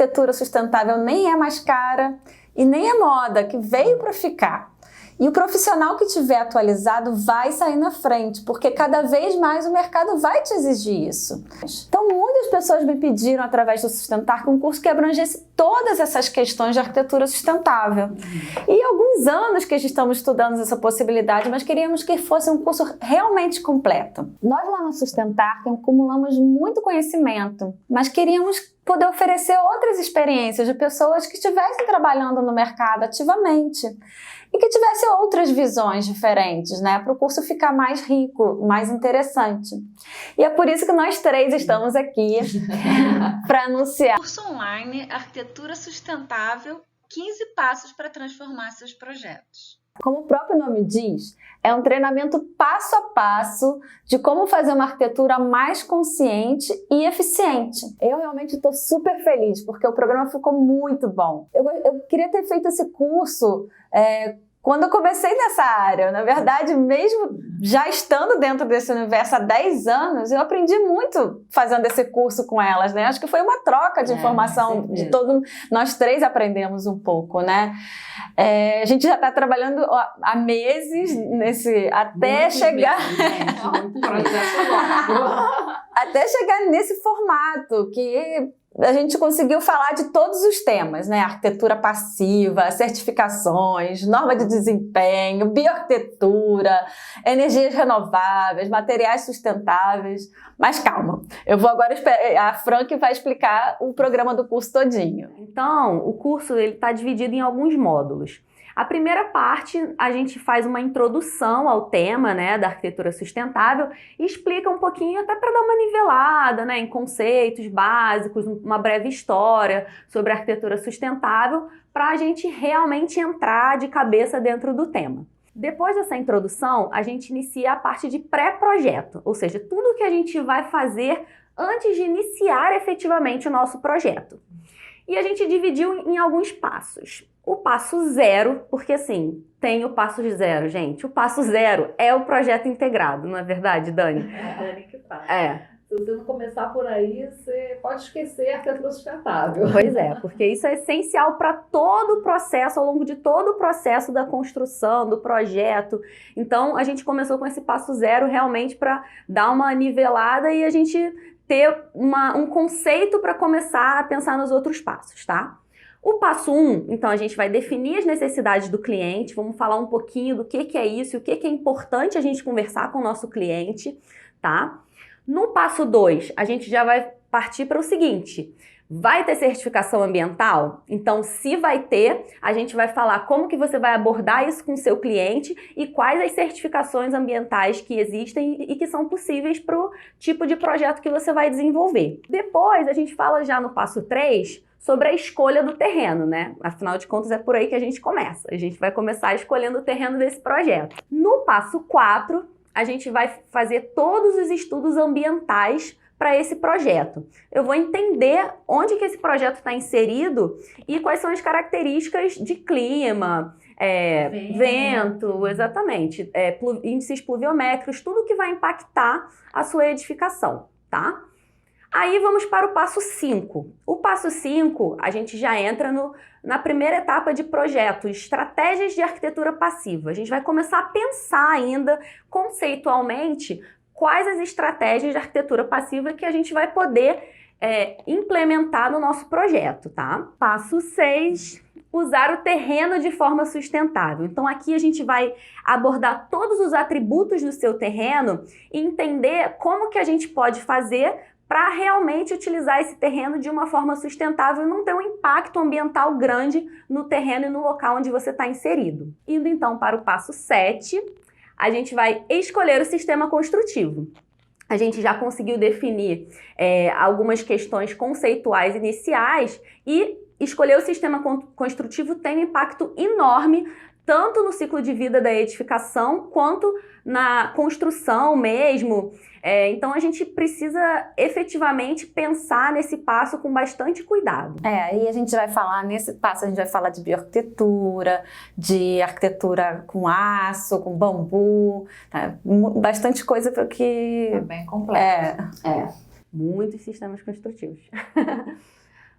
arquitetura sustentável nem é mais cara e nem é moda, que veio para ficar. E o profissional que tiver atualizado vai sair na frente, porque cada vez mais o mercado vai te exigir isso. Então, muitas pessoas me pediram, através do Sustentar, um curso que abrangesse todas essas questões de arquitetura sustentável. E há alguns anos que estamos estudando essa possibilidade, mas queríamos que fosse um curso realmente completo. Nós lá no Sustentar acumulamos muito conhecimento, mas queríamos poder oferecer outras experiências de pessoas que estivessem trabalhando no mercado ativamente e que tivessem outras visões diferentes, né, para o curso ficar mais rico, mais interessante. E é por isso que nós três estamos aqui para anunciar. Curso online Arquitetura Sustentável, 15 passos para transformar seus projetos. Como o próprio nome diz, é um treinamento passo a passo de como fazer uma arquitetura mais consciente e eficiente. Eu realmente estou super feliz, porque o programa ficou muito bom. Eu queria ter feito esse curso quando eu comecei nessa área. Na verdade, mesmo já estando dentro desse universo há 10 anos, eu aprendi muito fazendo esse curso com elas, né? Acho que foi uma troca de informação de todo. Nós três aprendemos um pouco, né? A gente já está trabalhando há meses até chegar até chegar nesse formato que a gente conseguiu falar de todos os temas, né? Arquitetura passiva, certificações, norma de desempenho, bioarquitetura, energias renováveis, materiais sustentáveis. Mas calma, eu vou agora a Fran que vai explicar o programa do curso todinho. Então, o curso está dividido em alguns módulos. A primeira parte, a gente faz uma introdução ao tema, né, da arquitetura sustentável e explica um pouquinho, até para dar uma nivelada, né, em conceitos básicos, uma breve história sobre a arquitetura sustentável, para a gente realmente entrar de cabeça dentro do tema. Depois dessa introdução, a gente inicia a parte de pré-projeto, ou seja, tudo que a gente vai fazer antes de iniciar efetivamente o nosso projeto. E a gente dividiu em alguns passos. O passo 0, porque assim, tem o passo 0, gente. O passo 0 é o projeto integrado, não é verdade, Dani? É a Dani que fala. Se você não começar por aí, você pode esquecer a arquitetura sustentável. Pois é, porque isso é essencial para todo o processo, ao longo de todo o processo da construção, do projeto. Então, a gente começou com esse passo 0 realmente para dar uma nivelada e a gente ter um conceito para começar a pensar nos outros passos, tá? O passo 1, então a gente vai definir as necessidades do cliente, vamos falar um pouquinho do que é isso e o que é importante a gente conversar com o nosso cliente, tá? No passo 2, a gente já vai partir para o seguinte: vai ter certificação ambiental? Então, se vai ter, a gente vai falar como que você vai abordar isso com o seu cliente e quais as certificações ambientais que existem e que são possíveis para o tipo de projeto que você vai desenvolver. Depois, a gente fala já no passo 3 sobre a escolha do terreno, né? Afinal de contas, é por aí que a gente começa. A gente vai começar escolhendo o terreno desse projeto. No passo 4, a gente vai fazer todos os estudos ambientais para esse projeto. Eu vou entender onde que esse projeto está inserido e quais são as características de clima, vento, exatamente, índices pluviométricos, tudo que vai impactar a sua edificação, tá? Aí vamos para o passo 5. O passo 5, a gente já entra na primeira etapa de projeto, estratégias de arquitetura passiva. A gente vai começar a pensar ainda conceitualmente quais as estratégias de arquitetura passiva que a gente vai poder implementar no nosso projeto, tá? Passo 6, usar o terreno de forma sustentável. Então aqui a gente vai abordar todos os atributos do seu terreno e entender como que a gente pode fazer para realmente utilizar esse terreno de uma forma sustentável e não ter um impacto ambiental grande no terreno e no local onde você está inserido. Indo então para o passo 7, a gente vai escolher o sistema construtivo. A gente já conseguiu definir algumas questões conceituais iniciais e escolher o sistema construtivo tem um impacto enorme tanto no ciclo de vida da edificação quanto na construção mesmo. Então a gente precisa efetivamente pensar nesse passo com bastante cuidado. Aí a gente vai falar, nesse passo a gente vai falar de bioarquitetura, de arquitetura com aço, com bambu, bastante coisa para que... É bem complexo. Muitos sistemas construtivos.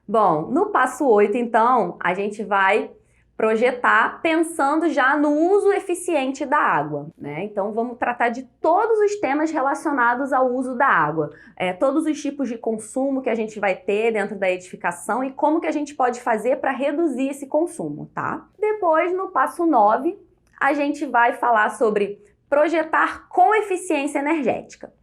Bom, no passo 8, então, a gente vai projetar pensando já no uso eficiente da água, né? Então, vamos tratar de todos os temas relacionados ao uso da água, todos os tipos de consumo que a gente vai ter dentro da edificação e como que a gente pode fazer para reduzir esse consumo, tá? Depois, no passo 9, a gente vai falar sobre projetar com eficiência energética.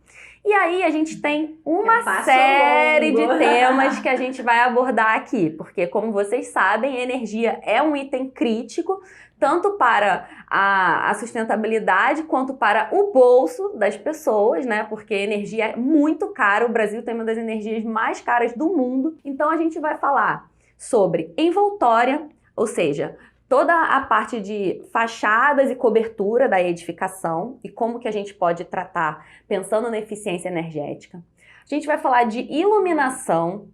E aí a gente tem uma série de temas que a gente vai abordar aqui, porque como vocês sabem, energia é um item crítico, tanto para a sustentabilidade quanto para o bolso das pessoas, né? Porque energia é muito cara, o Brasil tem uma das energias mais caras do mundo. Então a gente vai falar sobre envoltória, ou seja, toda a parte de fachadas e cobertura da edificação e como que a gente pode tratar pensando na eficiência energética. A gente vai falar de iluminação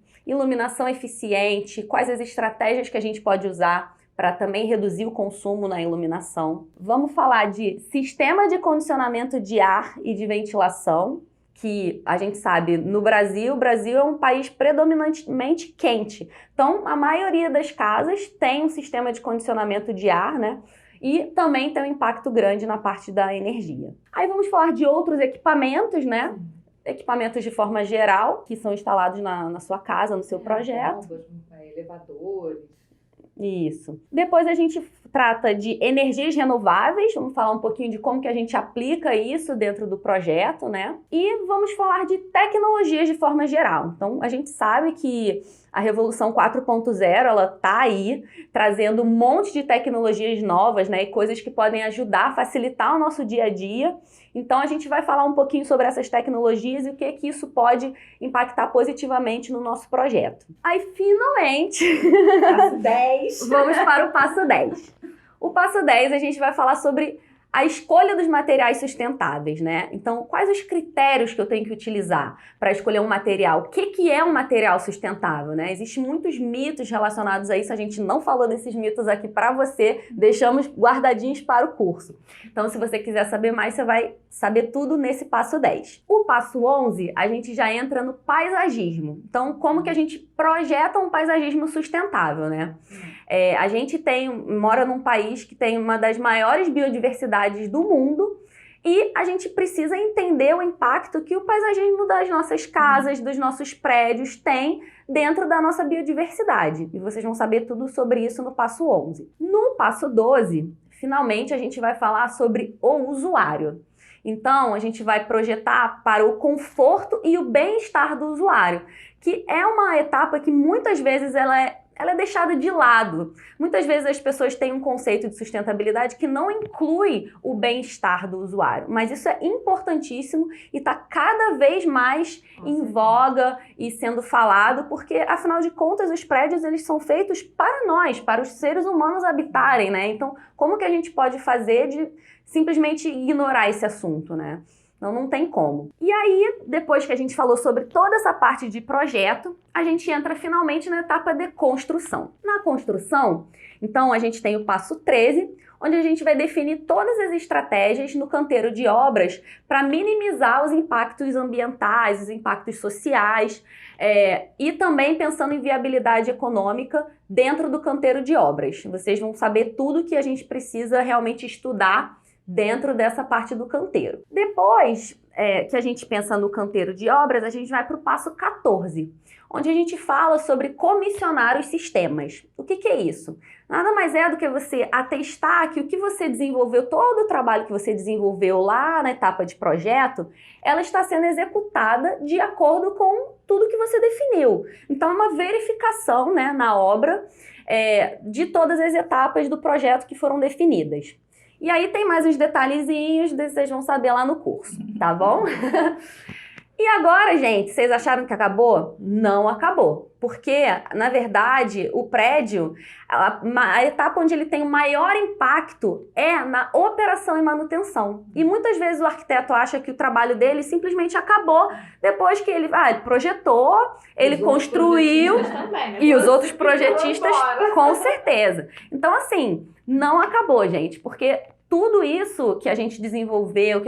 eficiente, quais as estratégias que a gente pode usar para também reduzir o consumo na iluminação. Vamos falar de sistema de condicionamento de ar e de ventilação, que a gente sabe, no Brasil, o Brasil é um país predominantemente quente. Então, a maioria das casas tem um sistema de condicionamento de ar, né? E também tem um impacto grande na parte da energia. Aí vamos falar de outros equipamentos, né? Equipamentos de forma geral, que são instalados na sua casa, no seu projeto. Bombas, elevadores. Isso. Depois a gente trata de energias renováveis, vamos falar um pouquinho de como que a gente aplica isso dentro do projeto, né? E vamos falar de tecnologias de forma geral. Então, a gente sabe que a Revolução 4.0, ela tá aí, trazendo um monte de tecnologias novas, né? E coisas que podem ajudar, facilitar o nosso dia a dia. Então, a gente vai falar um pouquinho sobre essas tecnologias e o que que isso pode impactar positivamente no nosso projeto. Aí, finalmente, Passo 10. vamos para o passo 10. O passo 10, a gente vai falar sobre a escolha dos materiais sustentáveis, né? Então, quais os critérios que eu tenho que utilizar para escolher um material? O que é um material sustentável, né? Existem muitos mitos relacionados a isso, a gente não falou desses mitos aqui para você, deixamos guardadinhos para o curso. Então, se você quiser saber mais, você vai saber tudo nesse passo 10. O passo 11, a gente já entra no paisagismo. Então, como que a gente projeta um paisagismo sustentável, né? A gente mora num país que tem uma das maiores biodiversidades do mundo e a gente precisa entender o impacto que o paisagismo das nossas casas, dos nossos prédios tem dentro da nossa biodiversidade. E vocês vão saber tudo sobre isso no passo 11. No passo 12, finalmente a gente vai falar sobre o usuário. Então, a gente vai projetar para o conforto e o bem-estar do usuário, que é uma etapa que muitas vezes ela é deixada de lado. Muitas vezes as pessoas têm um conceito de sustentabilidade que não inclui o bem-estar do usuário, mas isso é importantíssimo e está cada vez mais em voga e sendo falado, porque afinal de contas os prédios eles são feitos para nós, para os seres humanos habitarem, né? Então, como que a gente pode fazer de simplesmente ignorar esse assunto, né? Não tem como. E aí, depois que a gente falou sobre toda essa parte de projeto, a gente entra finalmente na etapa de construção. Na construção, então, a gente tem o passo 13, onde a gente vai definir todas as estratégias no canteiro de obras para minimizar os impactos ambientais, os impactos sociais, e também pensando em viabilidade econômica dentro do canteiro de obras. Vocês vão saber tudo que a gente precisa realmente estudar dentro dessa parte do canteiro. Depois que a gente pensa no canteiro de obras, a gente vai para o passo 14, onde a gente fala sobre comissionar os sistemas. O que é isso? Nada mais é do que você atestar que o que você desenvolveu, todo o trabalho que você desenvolveu lá na etapa de projeto, ela está sendo executada de acordo com tudo que você definiu. Então, é uma verificação, né, na obra de todas as etapas do projeto que foram definidas. E aí tem mais uns detalhezinhos, vocês vão saber lá no curso, tá bom? E agora, gente, vocês acharam que acabou? Não acabou, porque, na verdade, o prédio, a etapa onde ele tem o maior impacto é na operação e manutenção. E muitas vezes o arquiteto acha que o trabalho dele simplesmente acabou depois que ele projetou, ele construiu, também, né? e os outros projetistas, com certeza. Então, assim, não acabou, gente, porque tudo isso que a gente desenvolveu,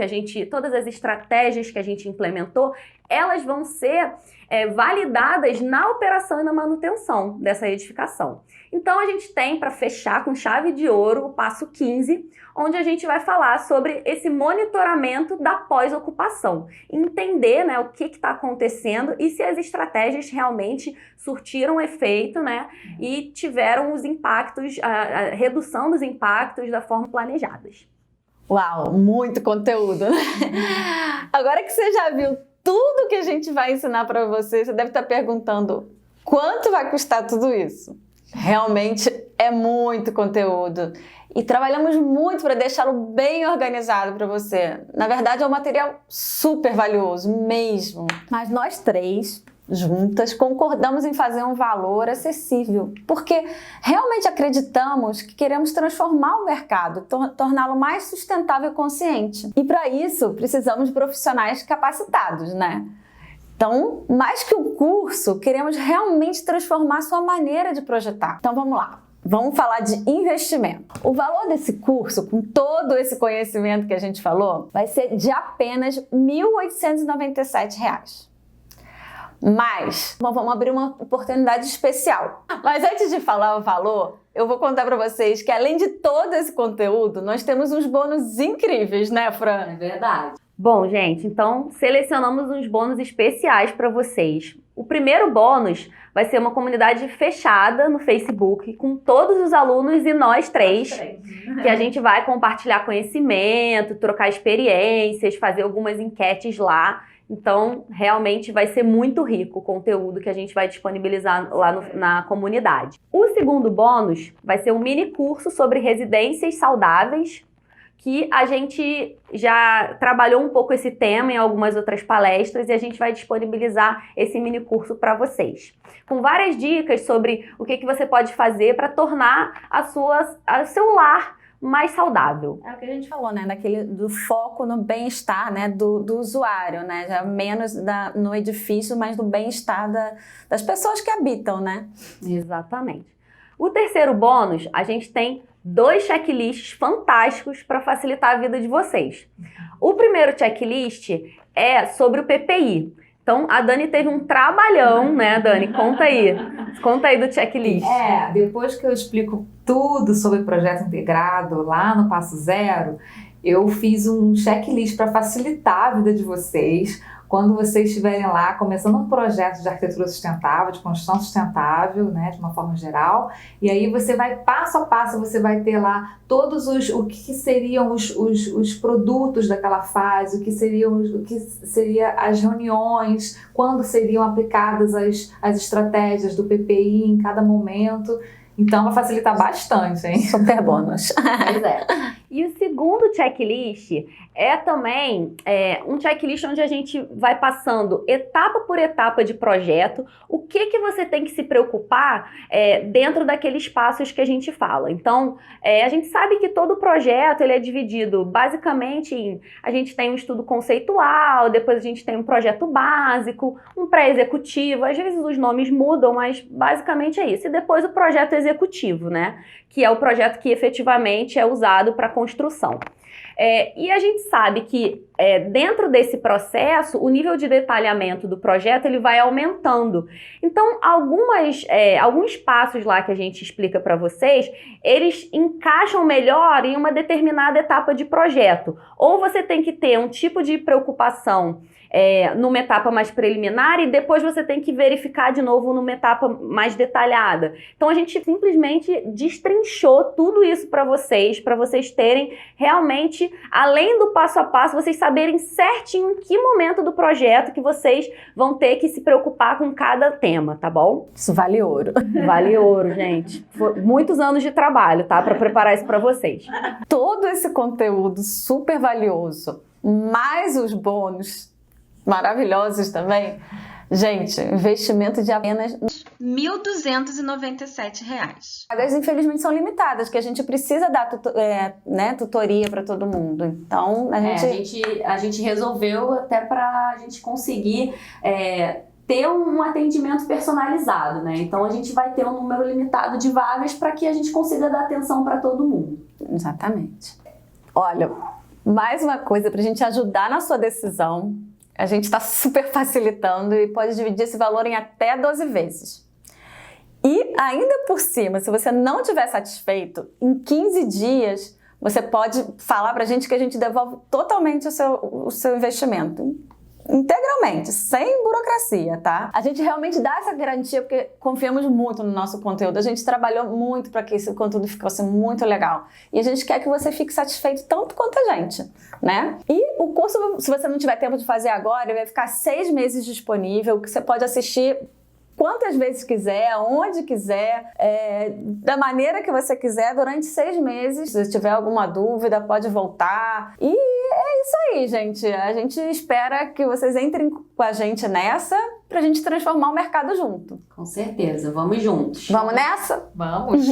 todas as estratégias que a gente implementou, elas vão ser validadas na operação e na manutenção dessa edificação. Então a gente tem, para fechar com chave de ouro, o passo 15, onde a gente vai falar sobre esse monitoramento da pós-ocupação. Entender, né, o que está acontecendo e se as estratégias realmente surtiram efeito, né, e tiveram os impactos, a redução dos impactos da forma planejadas. Uau, muito conteúdo, né? Agora que você já viu tudo que a gente vai ensinar para você, você deve estar perguntando quanto vai custar tudo isso? Realmente é muito conteúdo e trabalhamos muito para deixá-lo bem organizado para você. Na verdade, é um material super valioso mesmo. Mas nós três, juntas, concordamos em fazer um valor acessível, porque realmente acreditamos que queremos transformar o mercado, torná-lo mais sustentável e consciente. E para isso, precisamos de profissionais capacitados, né? Então, mais que um curso, queremos realmente transformar a sua maneira de projetar. Então, vamos lá. Vamos falar de investimento. O valor desse curso, com todo esse conhecimento que a gente falou, vai ser de apenas R$ 1.897. Mas vamos abrir uma oportunidade especial. Mas antes de falar o valor, eu vou contar para vocês que além de todo esse conteúdo, nós temos uns bônus incríveis, né, Fran? É verdade. Bom, gente, então selecionamos uns bônus especiais para vocês. O primeiro bônus vai ser uma comunidade fechada no Facebook com todos os alunos e nós três, que a gente vai compartilhar conhecimento, trocar experiências, fazer algumas enquetes lá. Então, realmente vai ser muito rico o conteúdo que a gente vai disponibilizar lá na comunidade. O segundo bônus vai ser um mini curso sobre residências saudáveis, que a gente já trabalhou um pouco esse tema em algumas outras palestras e a gente vai disponibilizar esse mini curso para vocês. Com várias dicas sobre o que você pode fazer para tornar o seu lar mais saudável. É o que a gente falou, né? Do foco no bem-estar, né? do usuário, né? Já menos no edifício, mas no bem-estar das pessoas que habitam, né? Exatamente. O terceiro bônus, a gente tem 2 checklists fantásticos para facilitar a vida de vocês. O primeiro checklist é sobre o PPI. Então, a Dani teve um trabalhão, né, Dani? Conta aí do checklist. Depois que eu explico tudo sobre o projeto integrado lá no Passo Zero, eu fiz um checklist para facilitar a vida de vocês quando vocês estiverem lá começando um projeto de arquitetura sustentável, de construção sustentável, né, de uma forma geral, e aí você vai passo a passo, você vai ter lá todos o que seriam os produtos daquela fase, o que seriam as reuniões, quando seriam aplicadas as estratégias do PPI em cada momento. Então, vai facilitar bastante, hein? Super bônus. Pois é. E o segundo checklist é também um checklist onde a gente vai passando etapa por etapa de projeto, o que você tem que se preocupar dentro daqueles passos que a gente fala. Então, a gente sabe que todo projeto ele é dividido basicamente em... A gente tem um estudo conceitual, depois a gente tem um projeto básico, um pré-executivo, às vezes os nomes mudam, mas basicamente é isso. E depois o projeto executivo, né? Que é o projeto que efetivamente é usado para construção. E a gente sabe que dentro desse processo, o nível de detalhamento do projeto ele vai aumentando. Então, alguns passos lá que a gente explica para vocês, eles encaixam melhor em uma determinada etapa de projeto. Ou você tem que ter um tipo de preocupação numa etapa mais preliminar e depois você tem que verificar de novo numa etapa mais detalhada. Então a gente simplesmente destrinchou tudo isso para vocês terem realmente, além do passo a passo, vocês saberem certinho em que momento do projeto que vocês vão ter que se preocupar com cada tema, tá bom? Isso vale ouro. Vale ouro, gente. Foi muitos anos de trabalho, tá? Para preparar isso para vocês. Todo esse conteúdo super valioso, mais os bônus maravilhosos também. Gente, investimento de apenas R$ 1.297. Vagas, infelizmente, são limitadas, que a gente precisa dar tutoria para todo mundo. Então, a gente resolveu até para a gente conseguir ter um atendimento personalizado, né? Então, a gente vai ter um número limitado de vagas para que a gente consiga dar atenção para todo mundo. Exatamente. Olha, mais uma coisa para a gente ajudar na sua decisão. A gente está super facilitando e pode dividir esse valor em até 12 vezes. E ainda por cima, se você não estiver satisfeito, em 15 dias você pode falar pra gente que a gente devolve totalmente o seu investimento. Integralmente, sem burocracia, tá? A gente realmente dá essa garantia porque confiamos muito no nosso conteúdo. A gente trabalhou muito para que esse conteúdo ficasse muito legal. E a gente quer que você fique satisfeito tanto quanto a gente, né? E o curso, se você não tiver tempo de fazer agora, ele vai ficar 6 meses disponível, que você pode assistir quantas vezes quiser, onde quiser, da maneira que você quiser, durante 6 meses. Se tiver alguma dúvida, pode voltar. E é isso aí, gente. A gente espera que vocês entrem com a gente nessa pra gente transformar o mercado junto. Com certeza, vamos juntos. Vamos nessa? Vamos!